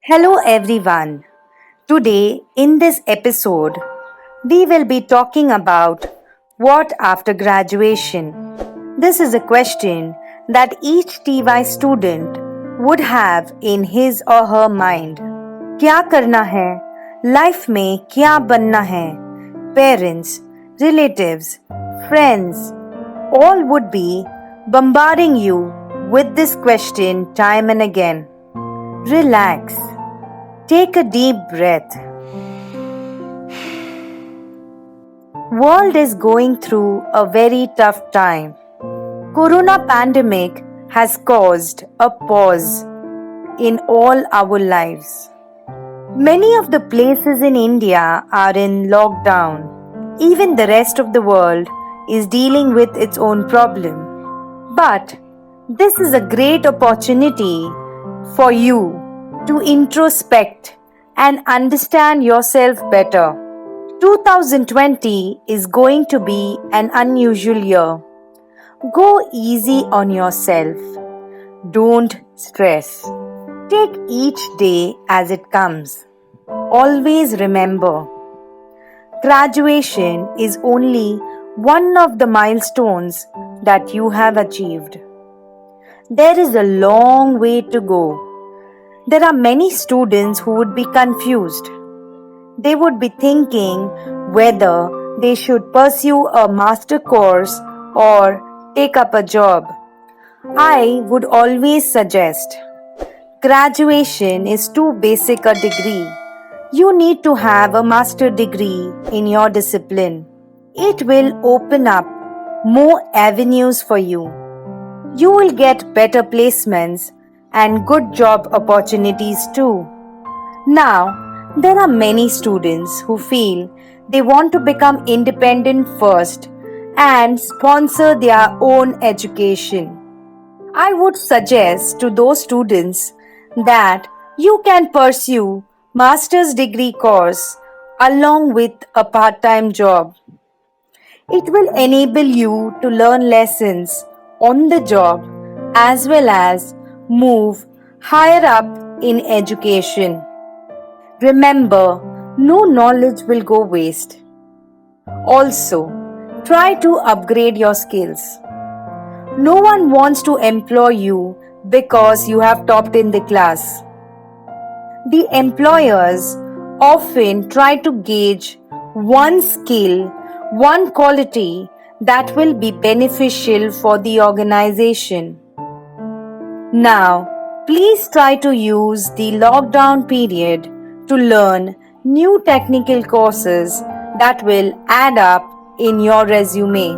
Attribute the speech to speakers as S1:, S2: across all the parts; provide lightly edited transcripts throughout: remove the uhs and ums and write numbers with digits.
S1: Hello everyone. Today in this episode, we will be talking about what after graduation. This is a question that each TY student would have in his or her mind. क्या करना है? Life में क्या बनना है? Parents, relatives, friends, all would be bombarding you with this question time and again. Relax. Take a deep breath. World is going through a very tough time. Corona pandemic has caused a pause in all our lives. Many of the places in India are in lockdown. Even the rest of the world is dealing with its own problem. But this is a great opportunity for you to introspect and understand yourself better. 2020 is going to be an unusual year. Go easy on yourself. Don't stress. Take each day as it comes. Always remember, graduation is only one of the milestones that you have achieved. There is a long way to go. There are many students who would be confused. They would be thinking whether they should pursue a master course or take up a job. I would always suggest graduation is too basic a degree. You need to have a master degree in your discipline. It will open up more avenues for you. You will get better placements and good job opportunities too. Now, there are many students who feel they want to become independent first and sponsor their own education. I would suggest to those students that you can pursue master's degree course along with a part-time job. It will enable you to learn lessons on the job as well as move higher up in education. Remember, no knowledge will go waste. Also, try to upgrade your skills. No one wants to employ you because you have topped in the class. The employers often try to gauge one skill, one quality that will be beneficial for the organization. Now, please try to use the lockdown period to learn new technical courses that will add up in your resume.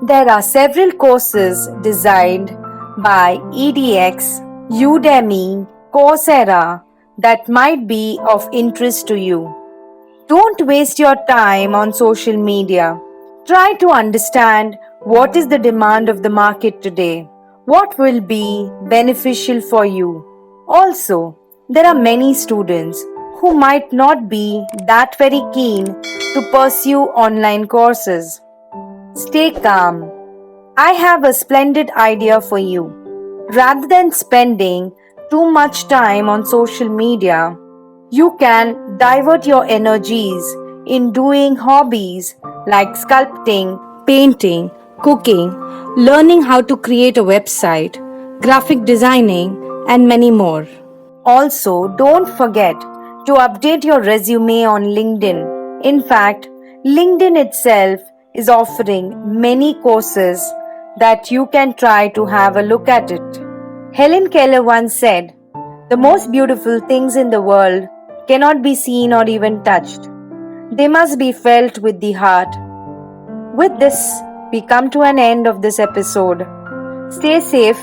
S1: There are several courses designed by edX, Udemy, Coursera that might be of interest to you. Don't waste your time on social media. Try to understand what is the demand of the market today. What will be beneficial for you? Also, there are many students who might not be that very keen to pursue online courses. Stay calm. I have a splendid idea for you. Rather than spending too much time on social media, you can divert your energies in doing hobbies like sculpting, painting, cooking, learning how to create a website, graphic designing, and many more. Also, don't forget to update your resume on LinkedIn. In fact, LinkedIn itself is offering many courses that you can try to have a look at it. Helen Keller once said, "The most beautiful things in the world cannot be seen or even touched. They must be felt with the heart." With this, we come to an end of this episode. Stay safe,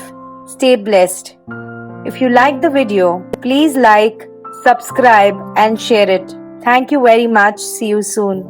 S1: stay blessed. If you like the video, please like, subscribe and share it. Thank you very much. See you soon.